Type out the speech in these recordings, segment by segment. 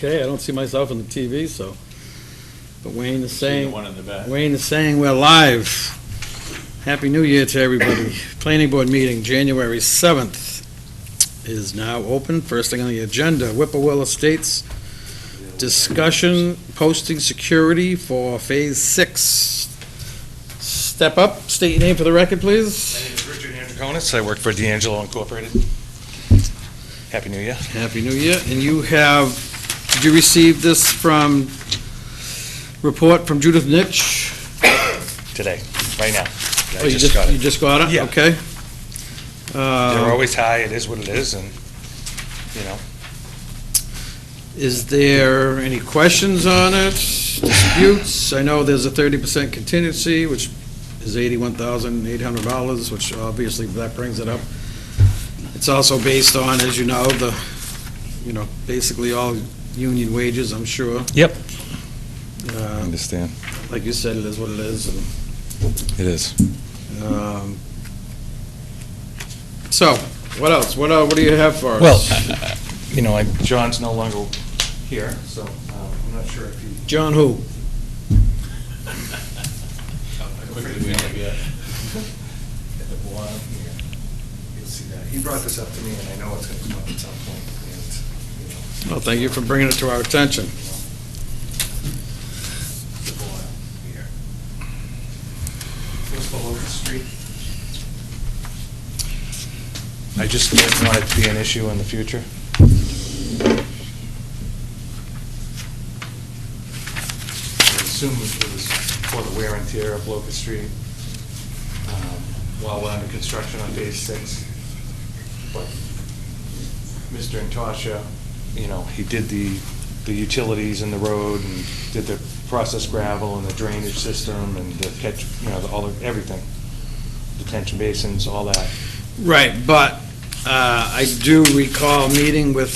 Okay, I don't see myself on the TV, so. But Wayne is saying, one in the back. Wayne is saying we're live. Happy New Year to everybody. Planning Board meeting, January 7th, is now open. First thing on the agenda, Whippoorwill Estates discussion, posting security for Phase 6. Step up, state your name for the record, please. My name is Richard Androkonis. I work for D'Angelo Incorporated. Happy New Year. Happy New Year. And you have, did you receive this report from Judith Nitch? Today, right now. Oh, you just got it? Yeah. Okay. They're always high. It is what it is, and, you know. Is there any questions on it? Disputes? I know there's a 30% contingency, which is $81,800, which obviously that brings it up. It's also based on, as you know, basically all union wages, I'm sure. Yep. I understand. Like you said, it is what it is. It is. So, what else? What do you have for us? Well, John's no longer here, so I'm not sure if he... John who? At the bottom here, you'll see that. He brought this up to me, and I know it's going to come up at some point, and, Well, thank you for bringing it to our attention. The bottom here. Goes below the street. I just didn't want it to be an issue in the future. I assume it was for the wear and tear of Locust Street while we're under construction on Phase 6. But Mr. Antosha, he did the utilities in the road and did the process gravel and the drainage system and the catch, everything. Detention basins, all that. Right, but I do recall meeting with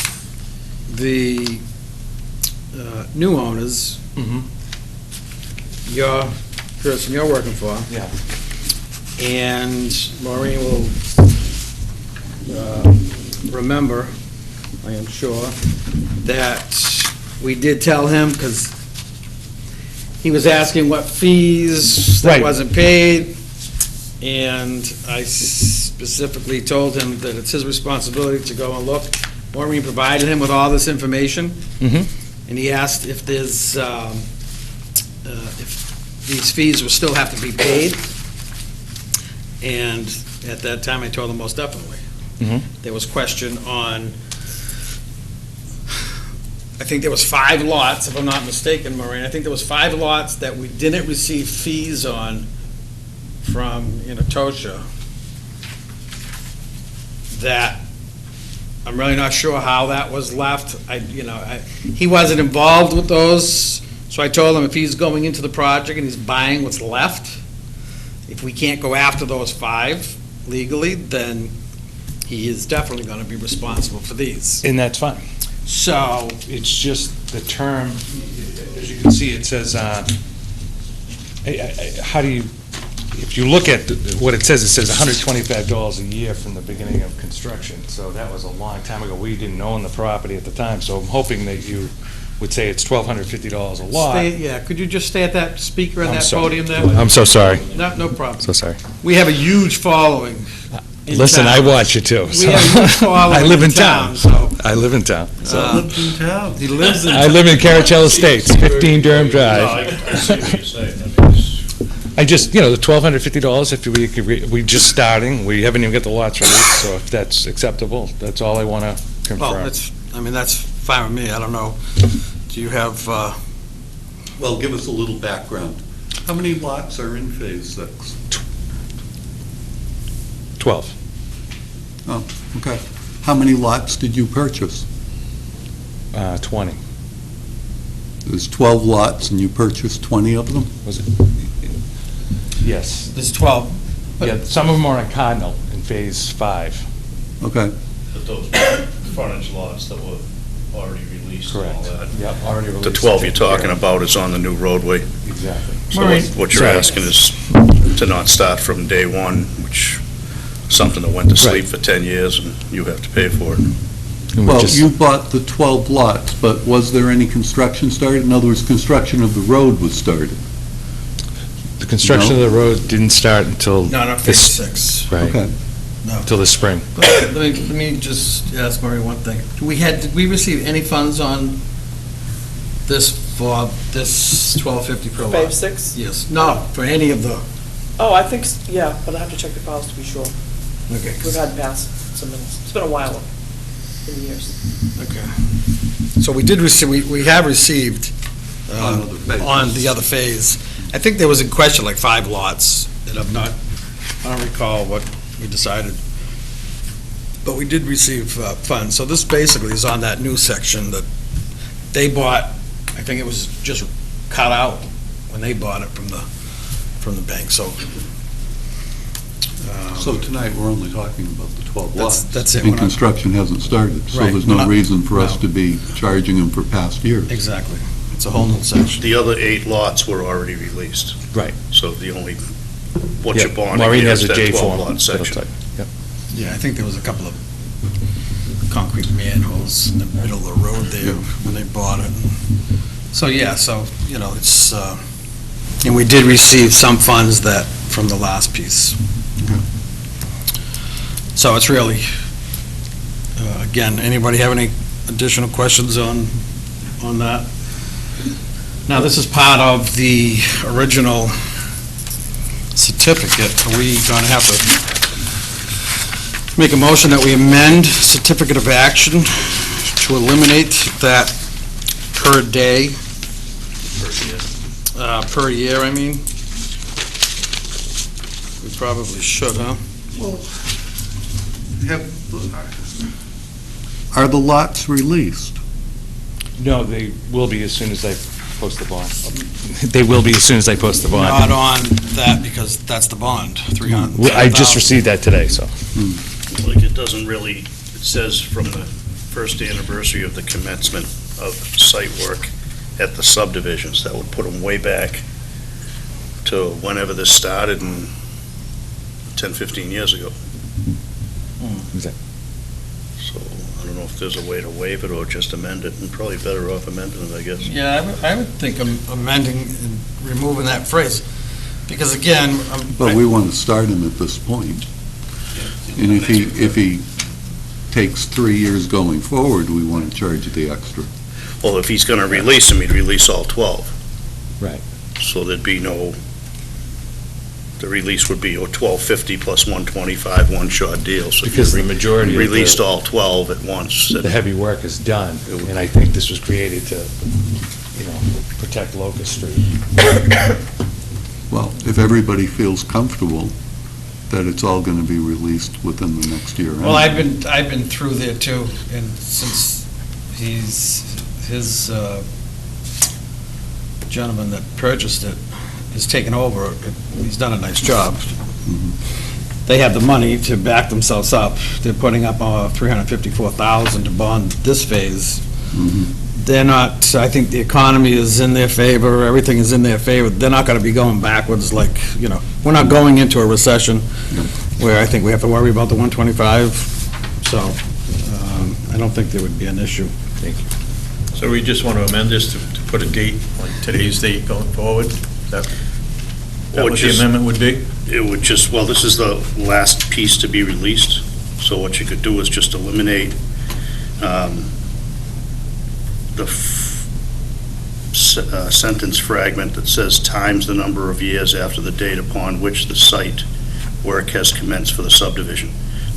the new owners, your person you're working for. Yeah. And Maureen will remember, I am sure, that we did tell him, because he was asking what fees that Right. wasn't paid, and I specifically told him that it's his responsibility to go and look. Maureen provided him with all this information, and he asked if there's, if these fees will still have to be paid. And at that time, I told him most definitely. There was question on, I think there was 5 lots, if I'm not mistaken, Maureen. I think there was 5 lots that we didn't receive fees on from Natosha, that I'm really not sure how that was left. He wasn't involved with those, so I told him if he's going into the project and he's buying what's left, if we can't go after those 5 legally, then he is definitely going to be responsible for these. And that's fine. So, It's just the term, as you can see, it says, how do you, if you look at what it says $125 a year from the beginning of construction. So that was a long time ago. We didn't own the property at the time, so I'm hoping that you would say it's $1,250 a lot. could you just stay at that speaker on I'm that sorry. podium there? I'm so sorry. No problem. So sorry. We have a huge following. in Listen, town. I watch you too. We so- have a huge following I live in town. so. I live in town. So. Lives in town. He lives in I town. live in Carroll Estates, 15 Durham No, Drive. I see what you're saying. I mean, I just, the $1,250, if we just starting, we haven't even got the lots released, so if that's acceptable, that's all I want to Well, confirm. that's fine with me. I don't know. Do you have, Well, give us a little background. How many lots are in Phase 6? 12. Oh, okay. How many lots did you purchase? 20. There's 12 lots and you purchased 20 of them? Was it? Yes. there's 12. Yeah, some of them are on Cardinal in Phase 5. Okay. But those frontage lots that were already released and all Correct. that. Yep, already released. The 12 you're talking about is on the new roadway. Exactly. So what you're Sorry. asking is to not start from day one, which is something that went to sleep Right. for 10 years and you have to pay for it. And we Well, just- you bought the 12 lots, but was there any construction started? In other words, construction of the road was started? The construction of the road didn't start until No, not phase 6. right, Okay. No. until the spring. Let me just ask Murray one thing. Did we receive any funds on this, for this 1250 per lot? Phase 6? Yes, no, for any of the, Oh, I think, yeah, but I have to check the files to be sure. okay. We've had past some minutes. It's been a while, in years. Okay. So we did receive, we have received On other phases. on the other phase. I think there was in question like 5 lots that I've not, I don't recall what we decided. But we did receive funds. So this basically is on that new section that they bought. I think it was just cut out when they bought it from the bank, so. So tonight, we're only talking about the 12 lots. That's it. And We're not- construction hasn't started, so Right, there's we're no not- reason for us no. to be charging them for past years. Exactly. It's a whole new section. The other 8 lots were already released. Right. So the only, what Yeah, you're bonding Maureen here has is a that J 12 form. lot that'll section. tell you. Yep. Yeah, I think there was a couple of concrete manholes in the middle of the road there when they bought it. So, yeah, so, it's, and we did receive some funds from the last piece. So it's really, again, anybody have any additional questions on that? Now, this is part of the original certificate. Are we going to have to make a motion that we amend certificate of action to eliminate that per day? Per year, I mean? We probably should, huh? Are the lots released? No, they will be as soon as I post the bond. They will be as soon as I post the bond. Not on that, because that's the bond, 300. I just received that today, so. Like, it doesn't really, it says from the first anniversary of the commencement of site work at the subdivisions. That would put them way back to whenever this started, 10, 15 years ago. Exactly. So I don't know if there's a way to waive it or just amend it, and probably better off amending it, I guess. Yeah, I would think amending and removing that phrase, because again, But we want to start him at this point. And if he takes 3 years going forward, we want to charge the extra. Well, if he's gonna release them, he'd release all 12. Right. So there'd be no, the release would be 1250 plus 125, one shot deal. So if Because you the majority of released the all 12 at once. the heavy work is done, and I think this was created to, protect Locust Street. Well, if everybody feels comfortable that it's all going to be released within the next year. well, I've been through there too, and since his gentleman that purchased it has taken over, he's done a nice job. They have the money to back themselves up. They're putting up $354,000 to bond this phase. Mhm. They're not, I think the economy is in their favor, everything is in their favor. They're not going to be going backwards like, we're not going into a recession where I think we have to worry about the 125. So I don't think there would be an issue. So we just want to amend this to put a date, like today's date going forward? Is that what the just- amendment would be? It would just, well, this is the last piece to be released, so what you could do is just eliminate the sentence fragment that says times the number of years after the date upon which the site work has commenced for the subdivision.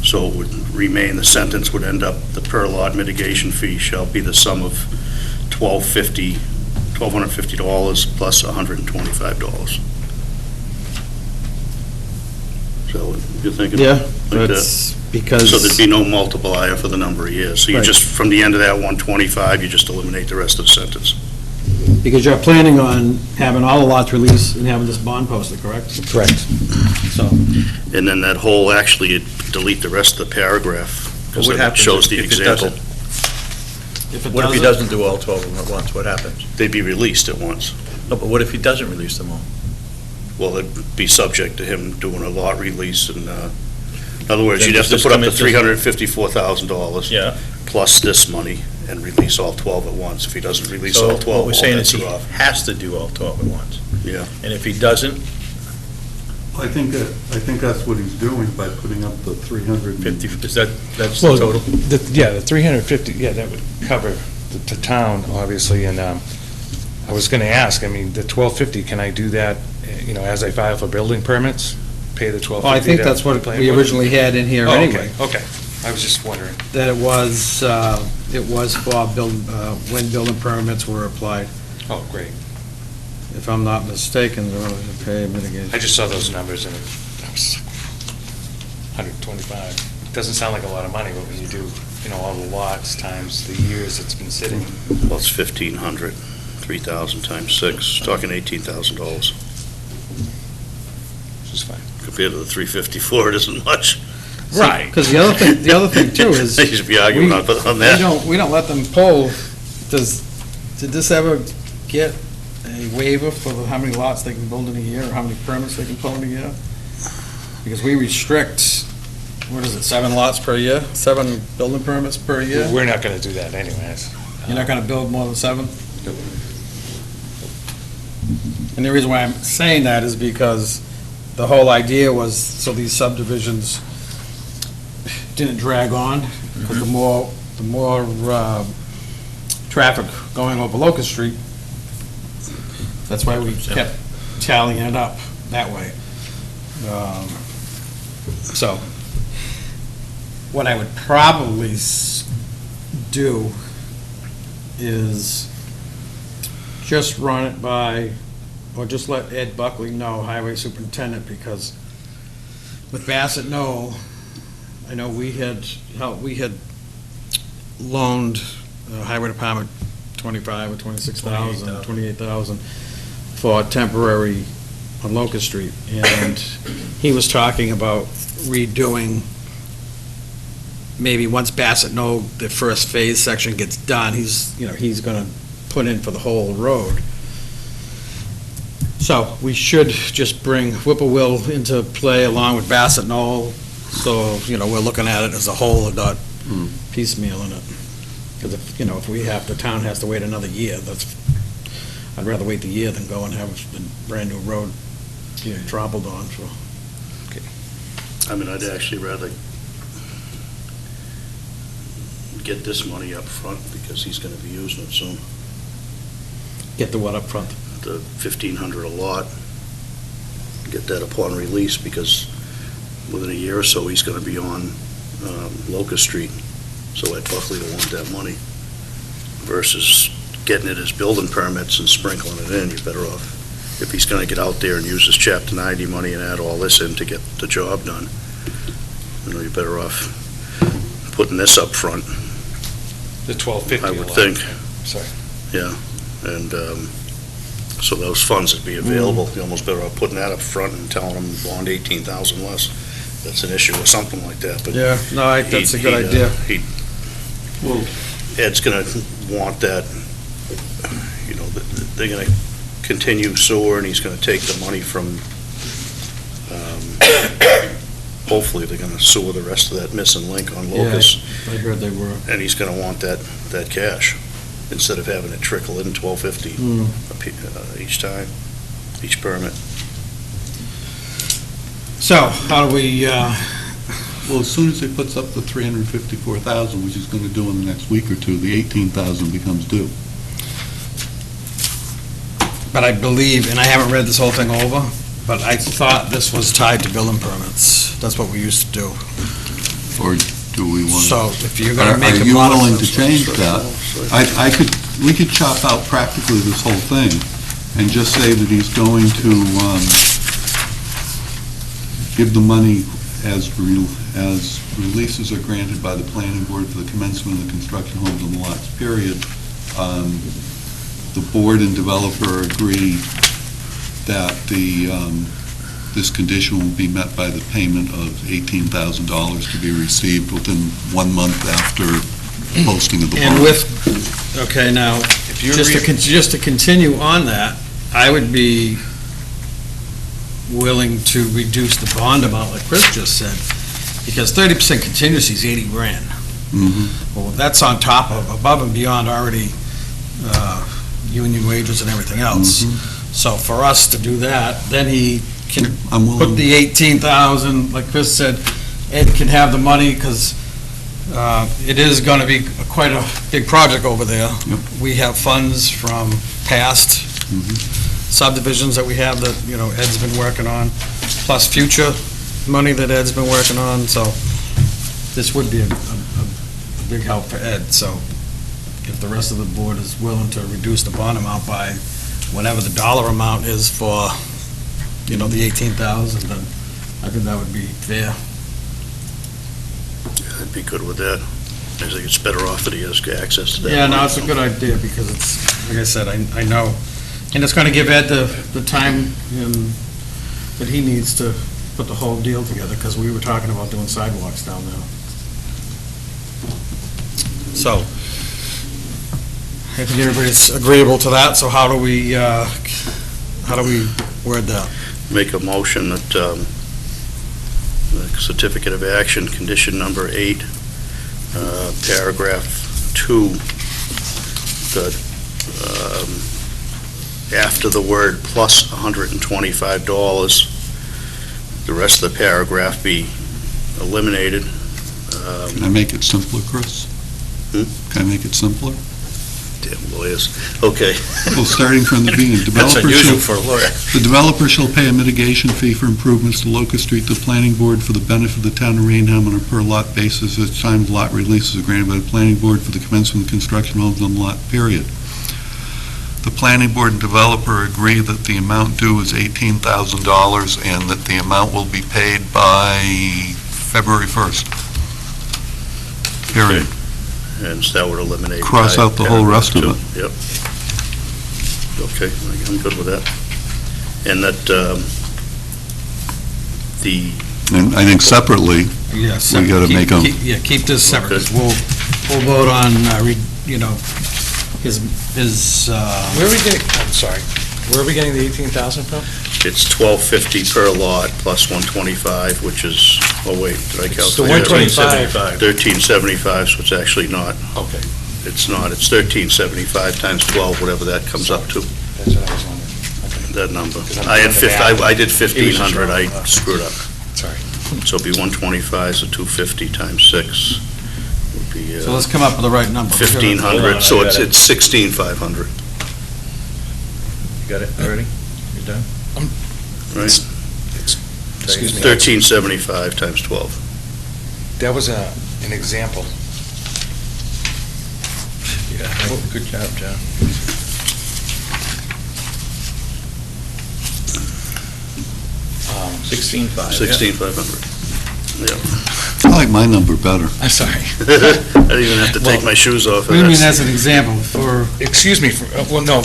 So it would remain, the sentence would end up, the per lot mitigation fee shall be the sum of $1,250 plus $125. So you're thinking? Yeah, like that's that? because. So there'd be no multiplier for the number of years. So you Right. just, from the end of that 125, you just eliminate the rest of the sentence. Because you're planning on having all the lots released and having this bond posted, correct? Correct. So, And then that whole, actually, it'd delete the rest of the paragraph, because What then it happens shows the if it example. doesn't? if it What if he doesn't, doesn't do all 12 of them at once? What happens? They'd be released at once. No, but what if he doesn't release them all? Well, it'd be subject to him doing a lot release, and, in other words, Then you'd have to just put up come the in- just- $354,000. Yeah. plus this money and release all 12 at once. If he doesn't release So all 12, what we're saying is bets he are off. has to do all 12 at once. Yeah. And if he doesn't, I think that's what he's doing by putting up the 300. 50, that's Well, the total? The 350, yeah, that would cover the town, obviously, and I was going to ask, I mean, the 1250, can I do that, as I file for building permits? Pay the 1250? Well, I think to that's what the planning we board? originally had in here Oh, anyway. Okay, I was just wondering. That it was for when building permits were applied. Oh, great. If I'm not mistaken, they're only to pay mitigation. I just saw those numbers and that was 125. Doesn't sound like a lot of money, but when you do, all the lots times the years it's been sitting. Well, it's 1,500, 3,000 times 6, talking $18,000. Which is fine. Compared to the 354, it isn't much. Right. Because the other thing too is. They should be arguing on that. We don't let them poll. Did this ever get a waiver for how many lots they can build in a year, or how many permits they can pull in a year? Because we restrict, 7 lots per year? 7 building permits per year? We're not going to do that anyways. You're not gonna build more than 7? Nope. And the reason why I'm saying that is because the whole idea was so these subdivisions didn't drag on, because the more traffic going over Locust Street, that's why we kept tallying it up that way. So, what I would probably do is just run it by, or just let Ed Buckley know, Highway Superintendent, because with Bassett Knoll, I know we had loaned the Highway Department 25 or 26,000, 28,000 for temporary on Locust Street, and he was talking about redoing, maybe once Bassett Knoll, the first phase section gets done, he's gonna put in for the whole road. So we should just bring Whippoorwill into play along with Bassett Knoll, so, we're looking at it as a whole and not piecemeal in it. Because if the town has to wait another year, I'd rather wait the year than go and have a brand-new road trampled on, so. I mean, I'd actually rather get this money up front because he's going to be using it soon. Get the what up front? The 1,500 a lot, get that upon release because within a year or so, he's going to be on Locust Street. So Ed Buckley will want that money versus getting it as building permits and sprinkling it in. You're better off, if he's going to get out there and use his Chapter 90 money and add all this in to get the job done, you're better off putting this up front, The 1250. I would lot. think. Sorry. Yeah, and so those funds would be available. You're almost better off putting that up front and telling them bond 18,000 less. That's an issue or something like that, but. Yeah, no, that's a good idea. Ed's gonna want that, they're gonna continue sewer, and he's gonna take the money from, hopefully, they're gonna sewer the rest of that missing link on Locust, I heard they were. and he's gonna want that cash, instead of having it trickle in $1,250 each time, each permit. So, how do we, Well, as soon as he puts up the 354,000, which he's going to do in the next week or two, the 18,000 becomes due. but I believe, and I haven't read this whole thing over, but I thought this was tied to building permits. That's what we used to do. Or do we want? So, if you're gonna make a Are you willing to modification. change that? We could chop out practically this whole thing and just say that he's going to give the money as releases are granted by the planning board for the commencement of the construction homes on the lots, period. The board and developer agree that this condition will be met by the payment of $18,000 to be received within 1 month after posting of the bond. And okay, now, If you just to continue on that, I would be willing to reduce the bond amount, like Chris just said, because 30% contingency is 80 grand. Mhm. Well, that's on top of, above and beyond already union wages and everything else. Mhm. So for us to do that, then he can I'm put willing. the 18,000, like Chris said, Ed can have the money, because it is going to be quite a big project over there. Yep. We have funds from past Mhm. subdivisions that we have that, Ed's been working on, plus future money that Ed's been working on, so this would be a big help for Ed. So if the rest of the board is willing to reduce the bond amount by whatever the dollar amount is for, the 18,000, then I think that would be fair. I'd be good with that. I think it's better off that he has access to that. Yeah, no, money. it's a good idea, because it's, like I said, I know, and it's going to give Ed the time that he needs to put the whole deal together, because we were talking about doing sidewalks down there. So, I think everybody's agreeable to that, so how do we word that? Make a motion that the certificate of action, condition number 8, paragraph 2, that after the word plus $125, the rest of the paragraph be eliminated. Can I make it simpler, Chris? Hmm? Can I make it simpler? Damn lawyers. Okay. Well, starting from the beginning, That's unusual for a lawyer. the developer shall pay a mitigation fee for improvements to Locust Street to the planning board for the benefit of the town of Raynham on a per-lot basis at the time the lot releases are granted by the planning board for the commencement of construction of the lot, period. The planning board and developer agree that the amount due is $18,000 and that the amount will be paid by February 1st. Period. And so that would eliminate. Cross out the whole rest of paragraph 2. Yep. Okay, I'm good with that. And that the, And I think separately, Yeah, We gotta make 'em- keep this separate, Okay. 'cause we'll vote on, his, Where are we getting, I'm sorry, where are we getting the 18,000 from? it's $12.50 per lot plus 125, which is, oh wait, did I calculate? the 125. $13.75, so it's actually not. Okay. It's not, it's $13.75 times 12, whatever that comes up to, That's what I was wondering. Okay, that number. Because I'm I had doing the math. I did 1,500, I wrong. screwed up. sorry. So it'd be 125, so 250 times 6 would be so let's come up with the right number. 1,500, so it's 16,500, You got it already? You're done? right? Excuse me. 1375 times 12. That was an example. Yeah, good job, John. Um, 16.5. 16,500. I like my number better. I'm sorry. I didn't even have to take my shoes off. What do you mean as an example for, Excuse me, well, no,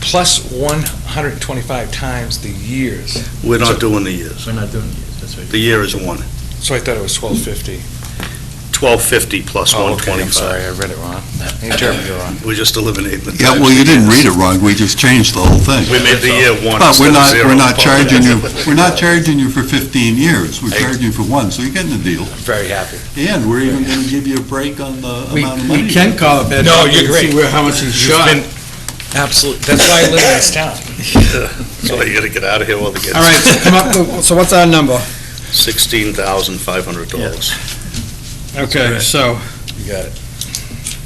plus 125 times the years. We're not doing the years. We're not doing it, that's right. The year is 1. So I thought it was 1250. 1,250 plus Oh, okay, I'm 125. sorry, I read it wrong. I interpreted it wrong. We're just eliminating the Yeah, times. well, you didn't read it wrong, we just changed the whole thing. We made the year 1 But instead of 0. we're not charging you for 15 years, we're charging you for 1, so you're getting a deal. I'm very happy. And we're even gonna give you a break on the we amount of money. can call it bid. No, and you're see great. how much he's You've shot. been- Absolutely, that's why I live in this town. So you gotta get out of here while they get. All right, so come up, so what's our number? $16,500. Okay, so, You got it.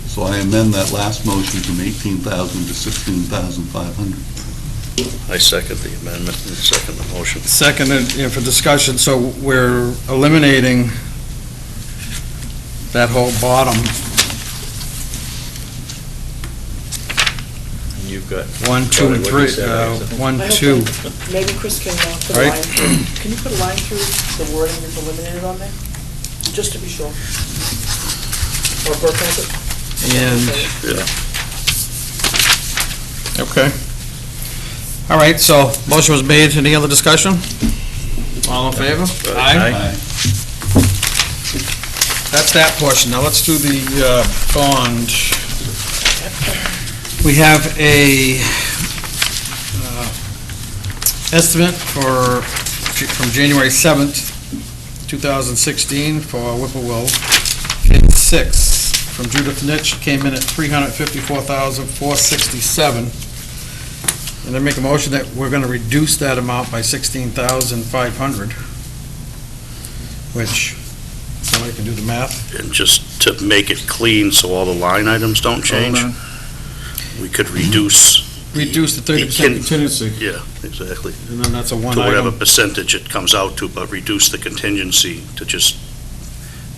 So I amend that last motion from 18,000 to 16,500. I second the amendment and second the motion. second, for discussion, so we're eliminating that whole bottom, And you've got. 1, 2, and 3, What you said, right? 1, I hope 2. Maybe Chris can put a Right. line through, can you put a line through the wording that's eliminated on there? Just to be sure. Or Burke has it? And, Yeah. okay. All right, so motion was made. Any other discussion? All in favor? Aye. That's that portion. Now let's do the bond. We have a estimate from January 7th, 2016 for Whippoorwill. It's 6 from Judith Nitch came in at $354,467. And I make a motion that we're going to reduce that amount by $16,500, which, somebody can do the math. And just to make it clean so all the line items don't change, we could reduce, Reduce the 30% contingency, yeah, exactly, and then that's a one to whatever item. percentage it comes out to, but reduce the contingency to just,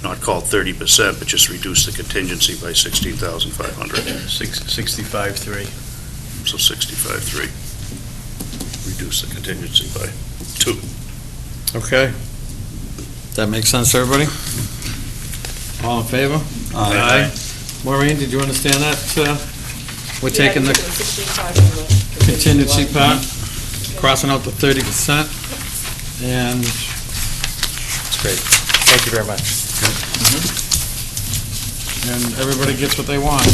not call it 30%, but just reduce the contingency by 16,500. 65.3. So 65.3. Reduce the contingency by 2. Okay. That makes sense to everybody? All in favor? Aye. Maureen, did you understand that? We're Yeah, taking you're the taking 65 from the contingency line. part, crossing out the 30%, and That's great. Thank you very much. everybody gets what they want.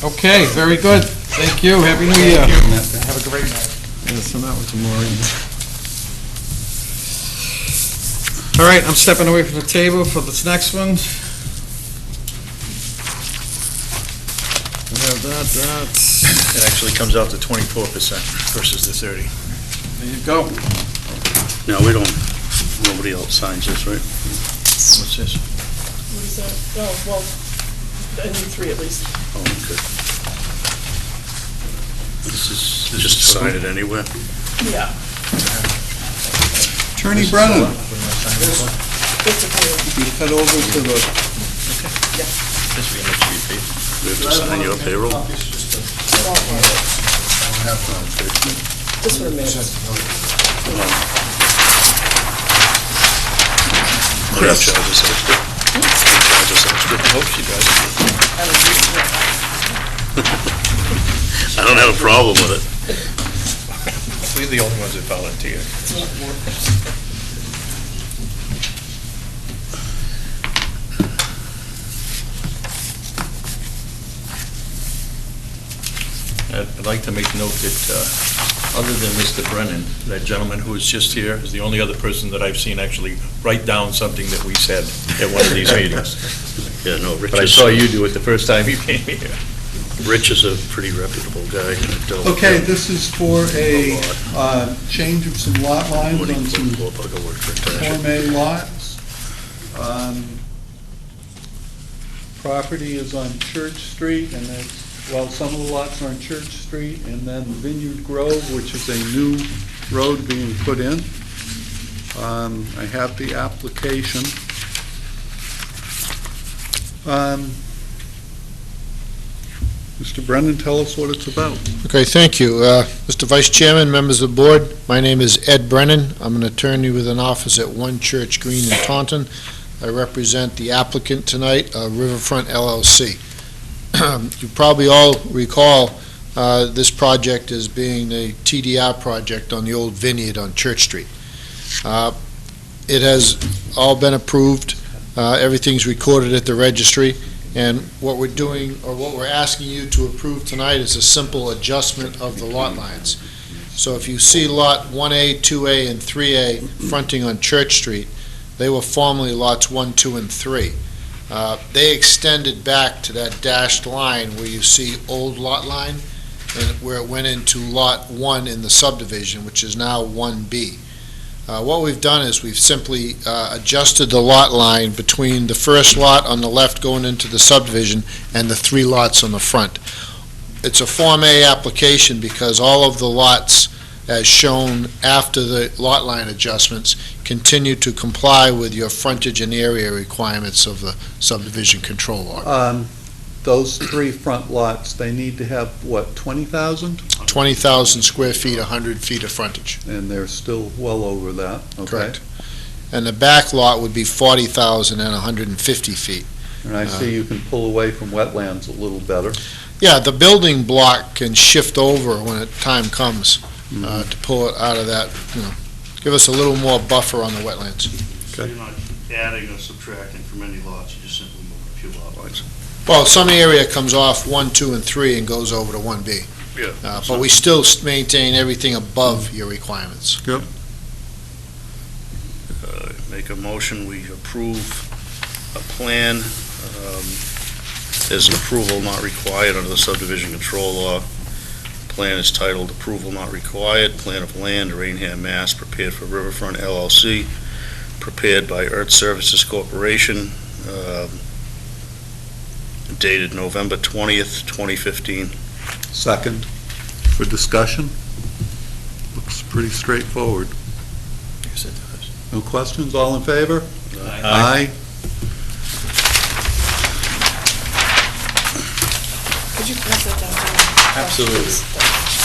Okay, very good. Thank you. Happy New Year. Have a great night. Yeah, send that one to Maureen. All right, I'm stepping away from the table for this next one. We have that. It actually comes out to 24% versus the 30. There you go. Now, we don't, nobody else signs this, right? What's this? What is that? Oh, well, I need 3 at least. Oh, okay. This is Just sign it anywhere. Yeah. Attorney Brennan, Just a few. you head over to the, This we have to repeat. We have to sign your payroll. Just for a minute. Oh, that charge us extra. Charge us extra. I hope she does. I don't have a problem with it. We're the only ones that volunteer. I'd like to make note that, other than Mr. Brennan, that gentleman who was just here is the only other person that I've seen actually write down something that we said at one of these meetings. Yeah, no, Rich But I is, saw you do it the first time you came here. Rich is a pretty reputable guy. okay, this is for a change of some lot lines When he on some go up, I'll go work for Tasha. Form A lots. Property is on Church Street, and that's, well, some of the lots are on Church Street, and then Vineyard Grove, which is a new road being put in. I have the application. Mr. Brennan, tell us what it's about. Okay, thank you. Mr. Vice Chairman, members of the board, my name is Ed Brennan. I'm an attorney with an office at 1 Church Green in Taunton. I represent the applicant tonight, Riverfront LLC. You probably all recall this project as being a TDR project on the old vineyard on Church Street. It has all been approved. Everything's recorded at the registry. And what we're doing, or what we're asking you to approve tonight, is a simple adjustment of the lot lines. So if you see Lot 1A, 2A, and 3A fronting on Church Street, they were formerly lots 1, 2, and 3. They extended back to that dashed line where you see old lot line, and where it went into Lot 1 in the subdivision, which is now 1B. What we've done is we've simply adjusted the lot line between the first lot on the left going into the subdivision and the 3 lots on the front. It's a Form A application because all of the lots, as shown after the lot line adjustments, continue to comply with your frontage and area requirements of the subdivision control law. Those 3 front lots, they need to have, what, 20,000? 20,000 square feet, 100 feet of frontage. And they're still well over that, okay? Correct. And the back lot would be 40,000 and 150 feet. And I see you can pull away from wetlands a little better. Yeah, the building block can shift over when time comes to pull it out of that, give us a little more buffer on the wetlands. So you're not adding or subtracting from any lots, you just simply move a few lot lines. Well, some area comes off 1, 2, and 3 and goes over to 1B. Yeah. But we still maintain everything above your requirements. Make a motion, we approve a plan There's an approval not required under the subdivision control law. Plan is titled Approval Not Required, Plan of Land, Raynham, Mass., prepared for Riverfront LLC, prepared by Earth Services Corporation, dated November 20th, 2015. Second, for discussion. Looks pretty straightforward. Yes, it does. No questions, all in favor? Aye. Could you pass that down to me? Absolutely. Please.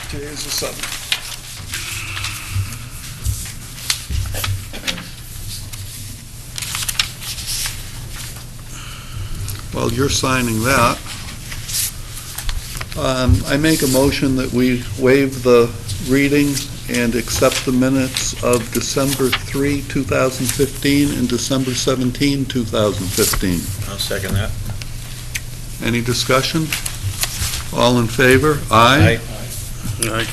Today's the 7th. While you're signing that, I make a motion that we waive the reading and accept the minutes of December 3, 2015 and December 17, 2015. I'll second that. Any discussion? All in favor? Aye. Aye.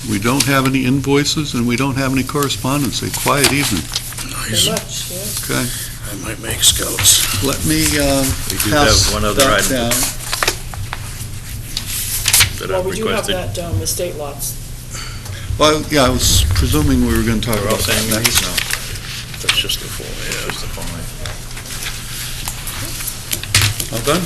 We don't have any invoices and we don't have any correspondence. A quiet evening. Nice. Pretty much, yeah. Okay, I might make scouts. let me We do pass have one other that item. down. That Well, I've we do have requested. that, estate lots. Well, yeah, I was presuming we were going to talk We're all about saying that these next. now. That's just the form. Yeah, that's the phone line. All done?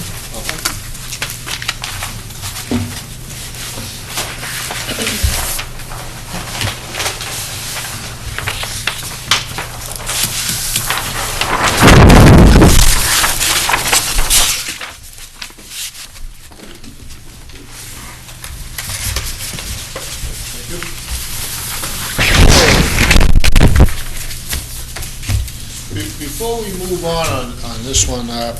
Before we move on this one, I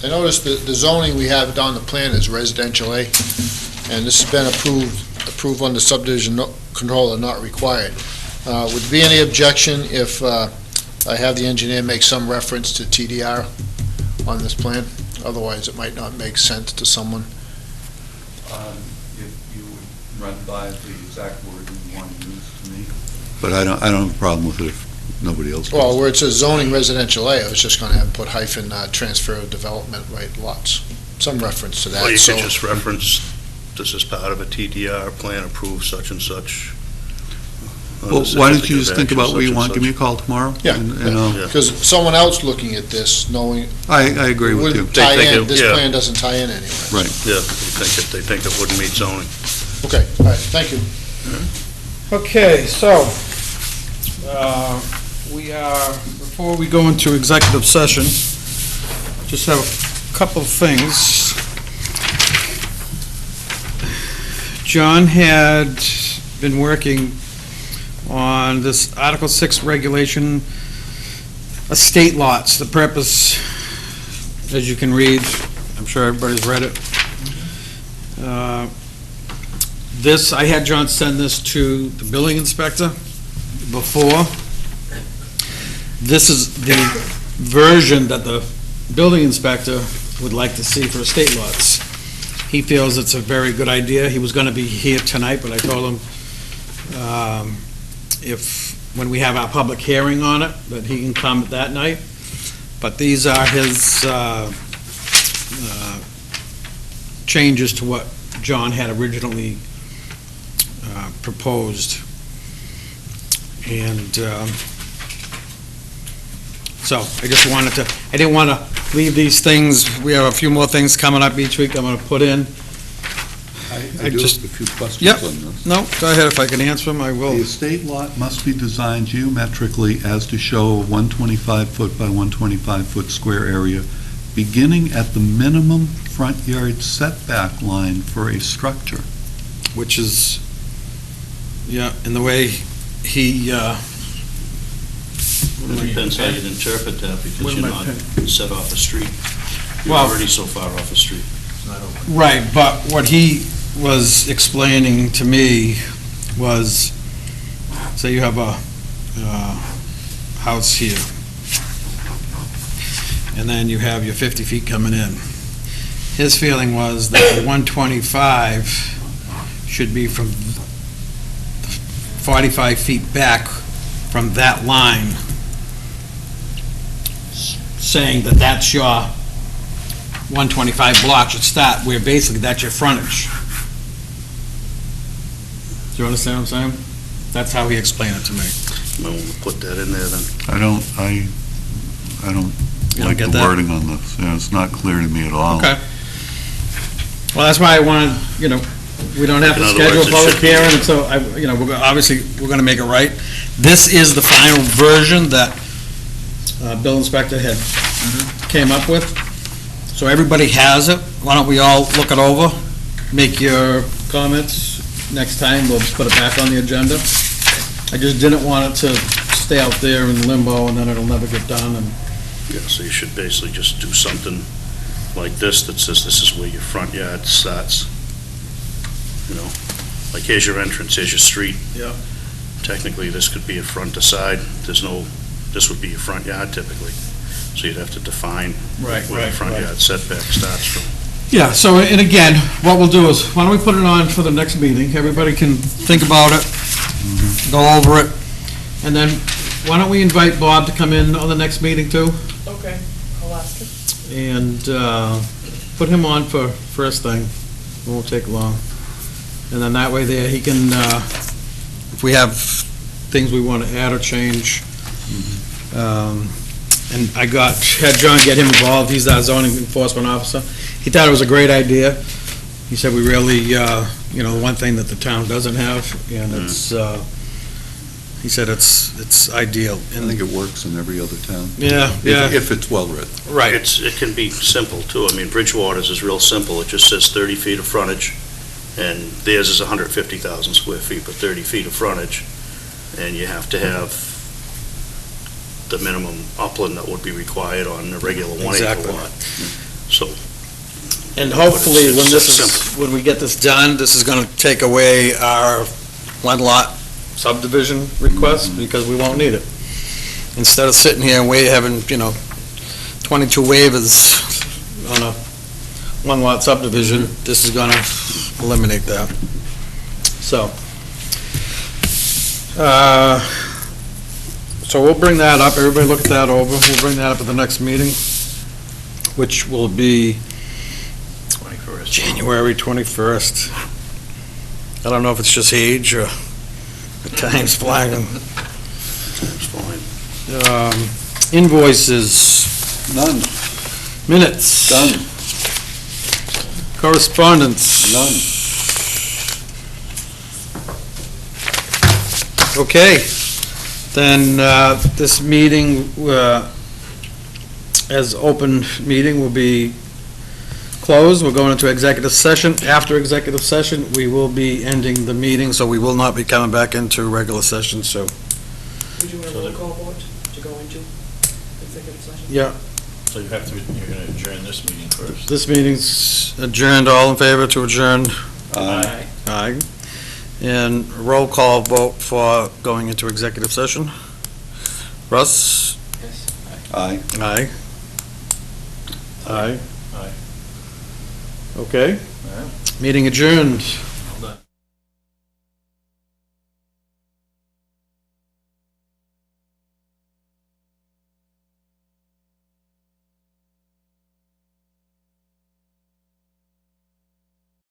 noticed that the zoning we have on the plan is residential A, and this has been approved under subdivision control and not required. Would there be any objection if I have the engineer make some reference to TDR on this plan? Otherwise, it might not make sense to someone. If you would run by the exact word you want to use to me. But I don't have a problem with it if nobody else does. Well, where it says zoning residential A, I was just going to have put hyphen transfer of development right lots. Some reference to that. Well, you So- could just reference, this is part of a TDR plan approved such and such. Well, why don't you just think about what you want, give me a call tomorrow? Yeah, And I'll- yeah. Because someone else looking at this, knowing, I agree with you. wouldn't tie They think in, it- this yeah. plan doesn't tie in anyway. Right. Yeah, they think it wouldn't meet zoning. Okay, all right, thank you. Okay, so, we are, before we go into executive session, just have a couple of things. John had been working on this Article 6 regulation, estate lots. The purpose, as you can read, I'm sure everybody's read it. This, I had John send this to the building inspector before. This is the version that the building inspector would like to see for estate lots. He feels it's a very good idea. He was gonna be here tonight, but I told him, when we have our public hearing on it, that he can come that night. But these are his, changes to what John had originally, proposed. And, so I just wanted to, I didn't want to leave these things, we have a few more things coming up each week I'm going to put in. I do just- have a few questions Yep. on this. No, go ahead, if I can answer them, I will. The estate lot must be designed geometrically as to show a 125-foot by 125-foot square area, beginning at the minimum front yard setback line for a structure. Which is, yeah, in the way he, It depends how you interpret that, because you're not set off a street. You're Well- already so far off a street. right, but what he was explaining to me was, say you have a house here, and then you have your 50 feet coming in. His feeling was that the 125 should be from 45 feet back from that line, saying that that's your 125 block should start, where basically that's your frontage. Do you understand what I'm saying? That's how he explained it to me. Might want to put that in there then. I don't You don't like get the that? wording on this. Yeah, it's not clear to me at all. Okay. Well, that's why I wanted, we don't have to In other schedule a words, it public should be- hearing, and so, obviously, we're gonna make it right. This is the final version that Bill Inspector had came up with. So everybody has it. Why don't we all look it over, make your comments. Next time, we'll put it back on the agenda. I just didn't want it to stay out there in limbo, and then it'll never get done, and Yeah, so you should basically just do something like this that says this is where your front yard starts. Like here's your entrance, here's your street. Yeah. Technically, this could be a front to side. This would be your front yard typically. So you'd have to define where the front yard setback starts from. Yeah, so, and again, what we'll do is, why don't we put it on for the next meeting? Everybody can think about it, go over it, and then why don't we invite Bob to come in on the next meeting too? Okay, I'll ask him. And put him on for first thing. It won't take long. And then that way there, he can, if we have things we want to add or change. And I had John get him involved. He's our zoning enforcement officer. He thought it was a great idea. He said we really, one thing that the town doesn't have, and it's, he said it's ideal. I think it works in every other town. Yeah, yeah. If it's well-written. Right. It can be simple too. I mean, Bridgewater's is real simple. It just says 30 feet of frontage, and theirs is 150,000 square feet, but 30 feet of frontage. And you have to have the minimum upland that would be required on a regular 1 acre Exactly. lot. So, And hopefully, But when it's when we get this done, this is gonna take away our one-lot subdivision request, because we won't need it. Instead of sitting here and having, 22 waivers on a one-lot subdivision, this is gonna eliminate that. So, so we'll bring that up, everybody look that over, we'll bring that up at the next meeting, which will be 21st. January 21st. I don't know if it's just age or the time's flying. It's fine. Invoices, None, minutes. done, Correspondence. none. Okay, then this meeting, as open meeting, will be closed. We're going into executive session. After executive session, we will be ending the meeting, so we will not be coming back into regular session, so, We do a roll call vote to go into executive session. yeah. So you're gonna adjourn this meeting first. This meeting's adjourned. All in favor to adjourn? Aye. Aye. And roll call vote for going into executive session. Russ? Yes. Aye. Aye. Aye. Aye. Okay. All right. Meeting adjourned.